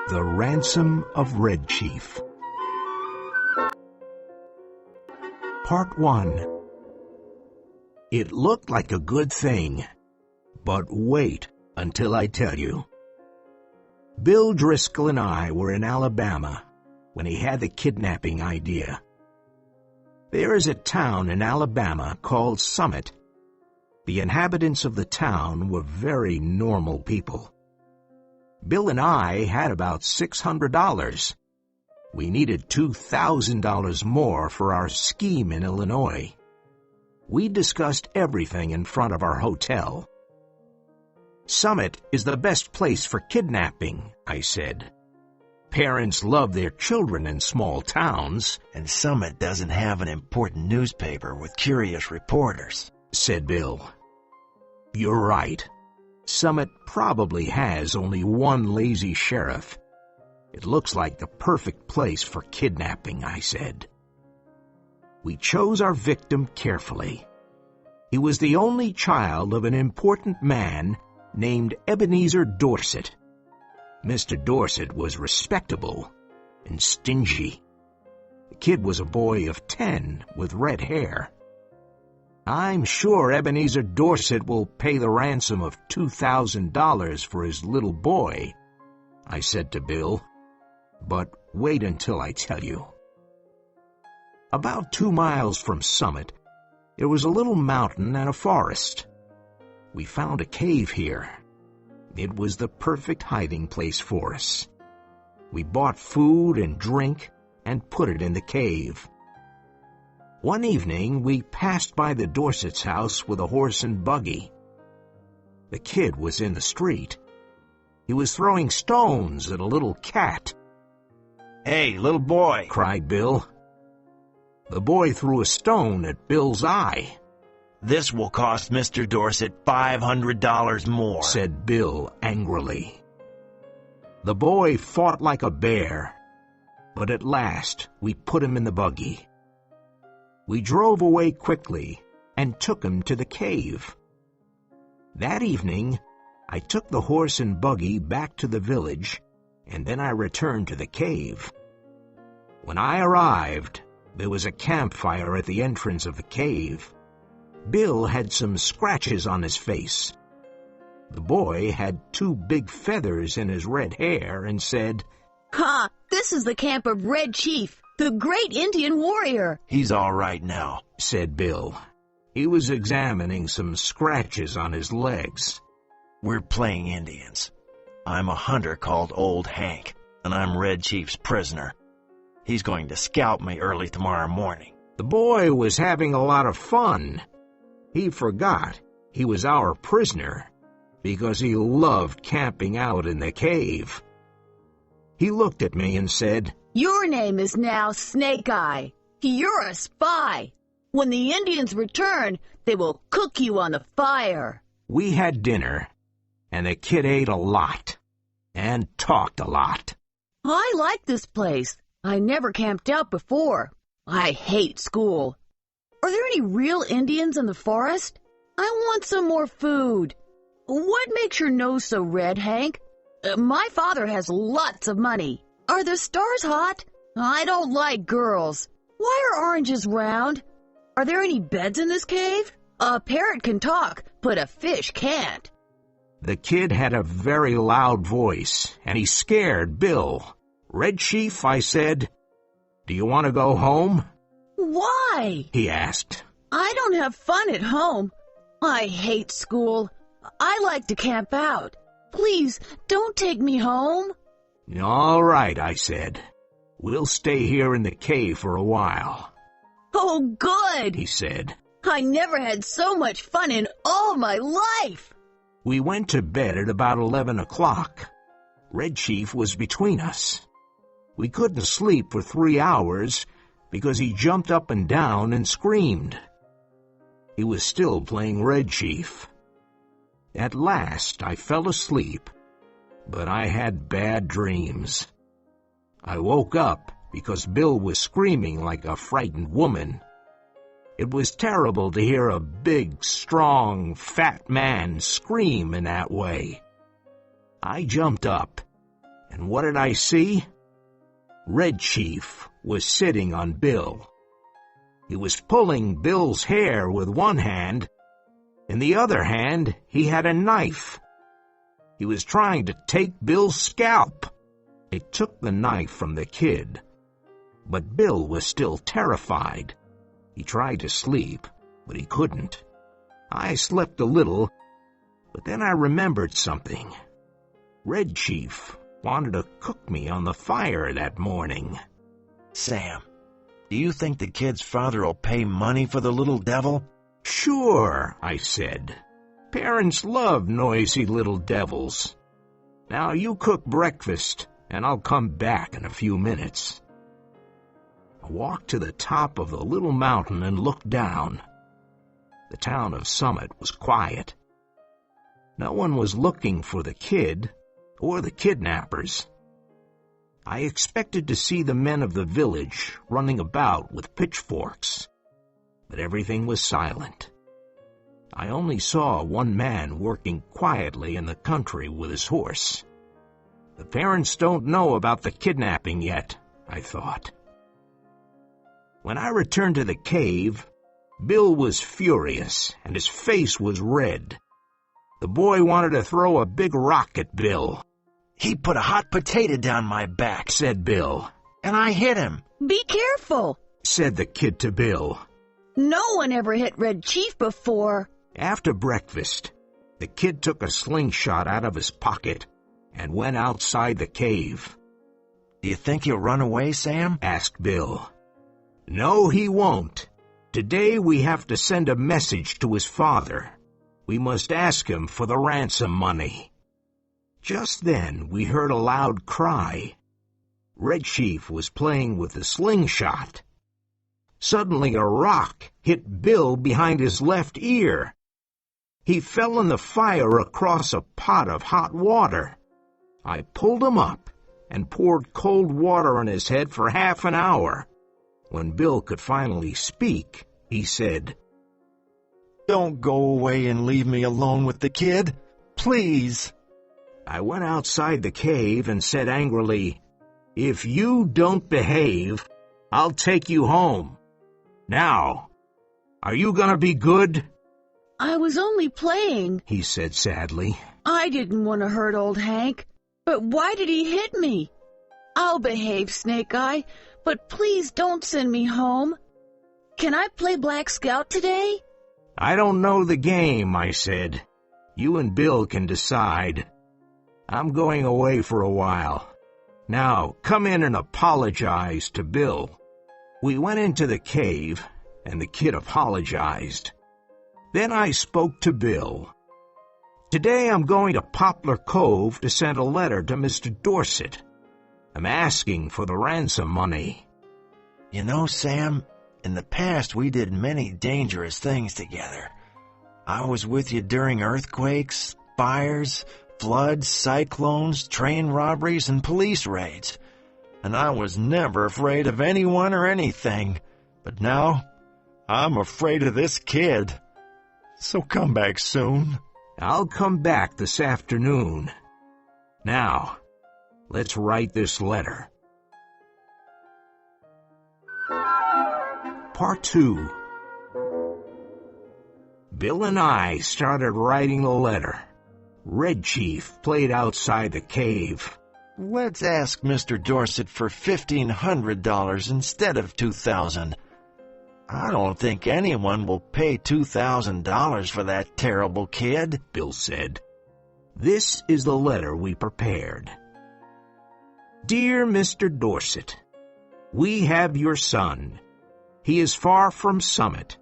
The Ransom of Red Chief. Part 1. It looked like a good thing, but wait until I tell you. Bill Driscoll and I were in Alabama when he had the kidnapping idea. There is a town in Alabama called Summit. The inhabitants of the town were very normal people. Bill and I had about $600. We needed $2,000 more for our scheme in Illinois. We discussed everything in front of our hotel. Summit is the best place for kidnapping, I said. Parents love their children in small towns. And Summit doesn't have an important newspaper with curious reporters, said Bill. You're right. Summit probably has only one lazy sheriff. It looks like the perfect place for kidnapping, I said. We chose our victim carefully. He was the only child of an important man named Ebenezer Dorset. Mr. Dorset was respectable and stingy. The kid was a boy of 10 with red hair. I'm sure Ebenezer Dorset will pay the ransom of $2,000 for his little boy, I said to Bill. But wait until I tell you. About 2 miles from Summit, there was a little mountain and a forest. We found a cave here. It was the perfect hiding place for us. We bought food and drink and put it in the cave. One evening, we passed by the Dorset's house with a horse and buggy. The kid was in the street. He was throwing stones at a little cat. "Hey, little boy!" cried Bill. The boy threw a stone at Bill's eye. "This will cost Mr. Dorset $500 more," said Bill angrily. The boy fought like a bear, but at last we put him in the buggy. We drove away quickly and took him to the cave. That evening, I took the horse and buggy back to the village, and then I returned to the cave. When I arrived, there was a campfire at the entrance of the cave. Bill had some scratches on his face. The boy had 2 big feathers in his red hair and said, "Ha! This is the camp of Red Chief, the great Indian warrior." "He's all right now," said Bill. He was examining some scratches on his legs. "We're playing Indians. I'm a hunter called Old Hank, and I'm Red Chief's prisoner. He's going to scalp me early tomorrow morning." The boy was having a lot of fun. He forgot he was our prisoner because he loved camping out in the cave. He looked at me and said, "Your name is now Snake Eye. You're a spy. When the Indians return, they will cook you on the fire." We had dinner, and the kid ate a lot and talked a lot. "I like this place. I never camped out before. I hate school. Are there any real Indians in the forest? I want some more food. What makes your nose so red, Hank? My father has lots of money. Are the stars hot? I don't like girls. Why are oranges round? Are there any beds in this cave? A parrot can talk, but a fish can't." The kid had a very loud voice, and he scared Bill. "Red Chief," I said, "do you want to go home?" "Why?" he asked. "I don't have fun at home. I hate school. I like to camp out. Please, don't take me home." "All right," I said. "We'll stay here in the cave for a while." "Oh, good," he said. "I never had so much fun in all my life." We went to bed at about 11 o'clock. Red Chief was between us. We couldn't sleep for 3 hours because he jumped up and down and screamed. He was still playing Red Chief. At last I fell asleep, but I had bad dreams. I woke up because Bill was screaming like a frightened woman. It was terrible to hear a big, strong, fat man scream in that way. I jumped up, And what did I see? Red Chief was sitting on Bill. He was pulling Bill's hair with one hand. In the other hand, he had a knife. He was trying to take Bill's scalp. He took the knife from the kid. But Bill was still terrified. He tried to sleep, but he couldn't. I slept a little, but then I remembered something. Red Chief wanted to cook me on the fire that morning. Sam, do you think the kid's father will pay money for the little devil? Sure, I said. Parents love noisy little devils. Now you cook breakfast, and I'll come back in a few minutes. I walked to the top of the little mountain and looked down. The town of Summit was quiet. No one was looking for the kid or the kidnappers. I expected to see the men of the village running about with pitchforks, but everything was silent. I only saw one man working quietly in the country with his horse. The parents don't know about the kidnapping yet, I thought. When I returned to the cave, Bill was furious and his face was red. The boy wanted to throw a big rock at Bill. He put a hot potato down my back, Said Bill. and I hit him. Be careful. Said the kid to Bill. No one ever hit Red Chief before. After breakfast, the kid took a slingshot out of his pocket and went outside the cave. Do you think he'll run away, Sam? Asked Bill. No, he won't. Today we have to send a message to his father. We must ask him for the ransom money. Just then we heard a loud cry. Red Chief was playing with the slingshot. Suddenly a rock hit Bill behind his left ear. He fell in the fire across a pot of hot water. I pulled him up and poured cold water on his head for half an hour. When Bill could finally speak, he said, Don't go away and leave me alone with the kid. Please. I went outside the cave and said angrily, If you don't behave, I'll take you home. Now, are you gonna be good? I was only playing, He said sadly. I didn't want to hurt old Hank. But why did he hit me? I'll behave, Snake Eye, but please don't send me home. Can I play Black Scout today? I don't know the game, I said. You and Bill can decide. I'm going away for a while. Now, come in and apologize to Bill. We went into the cave, and the kid apologized. Then I spoke to Bill. Today I'm going to Poplar Cove to send a letter to Mr. Dorset. I'm asking for the ransom money. You know, Sam, in the past we did many dangerous things together. I was with you during earthquakes, fires, floods, cyclones, train robberies, and police raids. And I was never afraid of anyone or anything. But now, I'm afraid of this kid. So come back soon. I'll come back this afternoon. Now, let's write this letter. Part 2. Bill and I started writing the letter. Red Chief played outside the cave. Let's ask Mr. Dorset for $1,500 instead of $2,000. I don't think anyone will pay $2,000 for that terrible kid, Bill said. This is the letter we prepared. Dear Mr. Dorset, we have your son. He is far from Summit.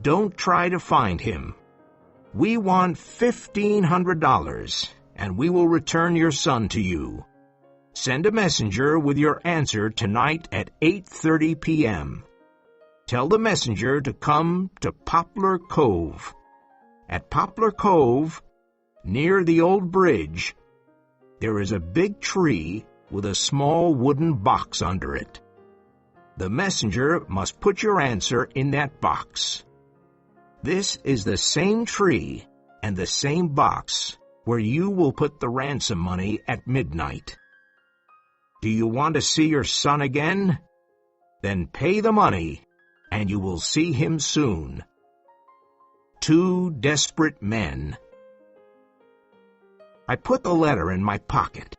Don't try to find him. We want $1,500, and we will return your son to you. Send a messenger with your answer tonight at 8:30 p.m. Tell the messenger to come to Poplar Cove. At Poplar Cove, near the old bridge, there is a big tree with a small wooden box under it. The messenger must put your answer in that box. This is the same tree and the same box where you will put the ransom money at midnight. Do you want to see your son again? Then pay the money, and you will see him soon. 2 desperate men. I put the letter in my pocket.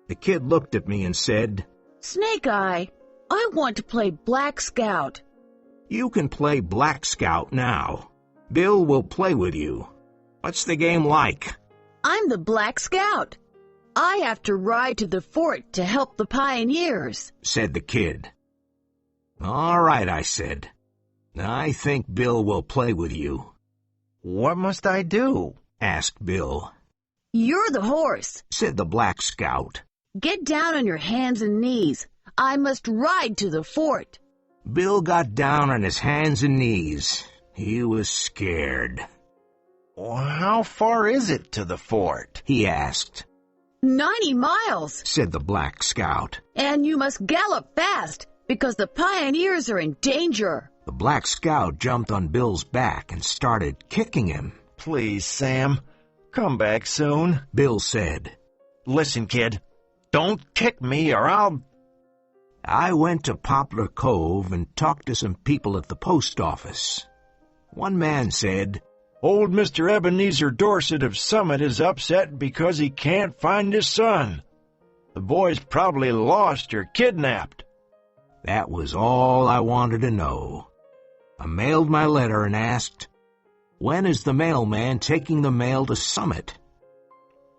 The kid looked at me and said, Snake Eye, I want to play Black Scout. You can play Black Scout now. Bill will play with you. What's the game like? I'm the Black Scout. I have to ride to the fort to help the pioneers, said the kid. All right, I said. I think Bill will play with you. What must I do? Asked Bill. You're the horse, said the Black Scout. Get down on your hands and knees. I must ride to the fort. Bill got down on his hands and knees. He was scared. How far is it to the fort? He asked. 90 miles, said the Black Scout. And you must gallop fast, because the pioneers are in danger. The Black Scout jumped on Bill's back and started kicking him. Please, Sam, come back soon, Bill said. Listen, kid, don't kick me or I'll... I went to Poplar Cove and talked to some people at the post office. One man said, Old Mr. Ebenezer Dorset of Summit is upset because he can't find his son. The boy's probably lost or kidnapped. That was all I wanted to know. I mailed my letter and asked, When is the mailman taking the mail to Summit?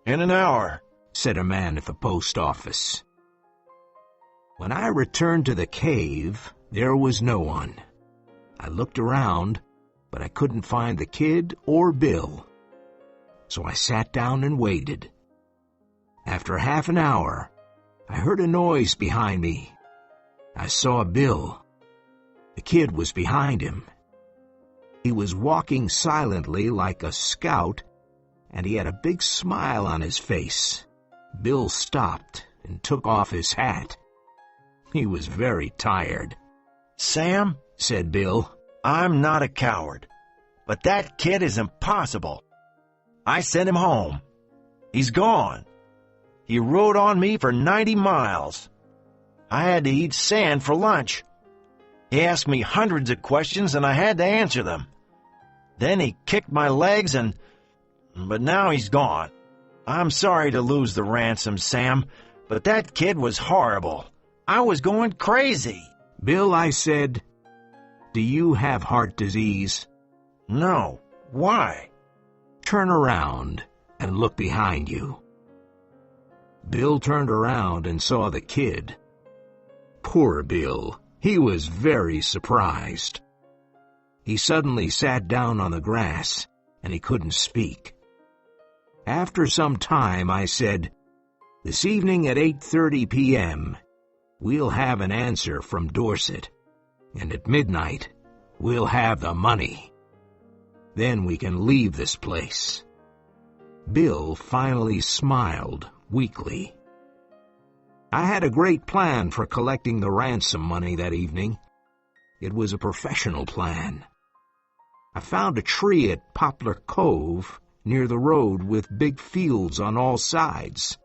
In an hour, said a man at the post office. When I returned to the cave, there was no one. I looked around, but I couldn't find the kid or Bill. So I sat down and waited. After half an hour, I heard a noise behind me. I saw Bill. The kid was behind him. He was walking silently like a scout, and he had a big smile on his face. Bill stopped and took off his hat. He was very tired. Sam, said Bill, I'm not a coward, but that kid is impossible. I sent him home. He's gone. He rode on me for 90 miles. I had to eat sand for lunch. He asked me hundreds of questions and I had to answer them. Then he kicked my legs but now he's gone. I'm sorry to lose the ransom, Sam, but that kid was horrible. I was going crazy. Bill, I said, do you have heart disease? No. Why? Turn around and look behind you. Bill turned around and saw the kid. Poor Bill. He was very surprised. He suddenly sat down on the grass, and he couldn't speak. After some time, I said, This evening at 8:30 p.m., we'll have an answer from Dorset, and at midnight, we'll have the money. Then we can leave this place. Bill finally smiled weakly. I had a great plan for collecting the ransom money that evening. It was a professional plan. I found a tree at Poplar Cove near the road with big fields on all sides.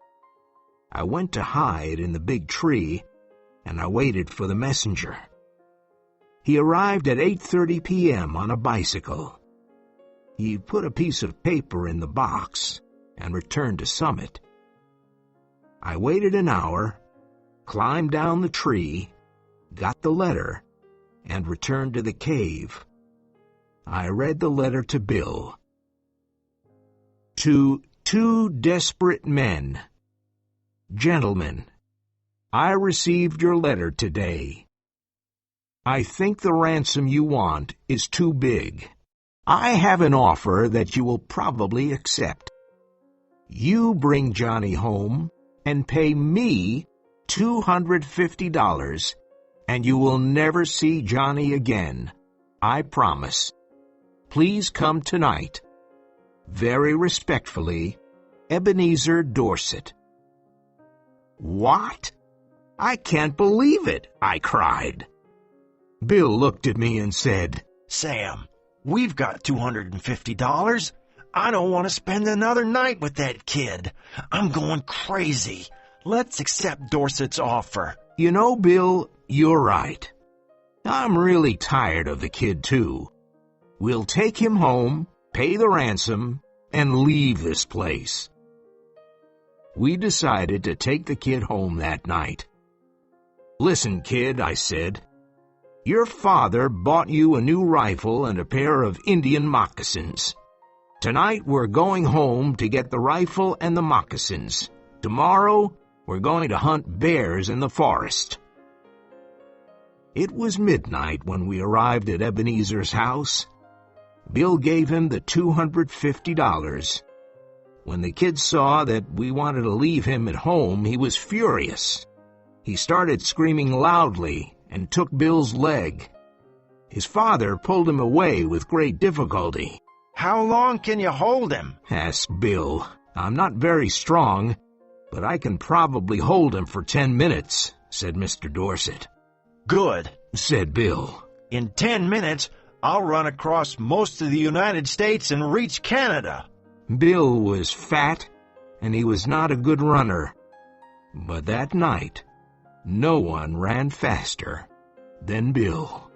I went to hide in the big tree, and I waited for the messenger. He arrived at 8:30 p.m. on a bicycle. He put a piece of paper in the box and returned to Summit. I waited an hour, climbed down the tree, got the letter, and returned to the cave. I read the letter to Bill. To 2 desperate men. Gentlemen, I received your letter today. I think the ransom you want is too big. I have an offer that you will probably accept. You bring Johnny home and pay me $250, and you will never see Johnny again. I promise. Please come tonight. Very respectfully, Ebenezer Dorset. What? I can't believe it, I cried. Bill looked at me and said, Sam, we've got $250. I don't want to spend another night with that kid. I'm going crazy. Let's accept Dorset's offer. You know, Bill, you're right. I'm really tired of the kid, too. We'll take him home, pay the ransom, and leave this place. We decided to take the kid home that night. Listen, kid, I said. Your father bought you a new rifle and a pair of Indian moccasins. Tonight we're going home to get the rifle and the moccasins. Tomorrow we're going to hunt bears in the forest. It was midnight when we arrived at Ebenezer's house. Bill gave him the $250. When the kid saw that we wanted to leave him at home, he was furious. He started screaming loudly and took Bill's leg. His father pulled him away with great difficulty. How long can you hold him? Asked Bill. I'm not very strong, but I can probably hold him for 10 minutes, said Mr. Dorset. Good, said Bill. In 10 minutes, I'll run across most of the United States and reach Canada. Bill was fat, and he was not a good runner. But that night, no one ran faster than Bill.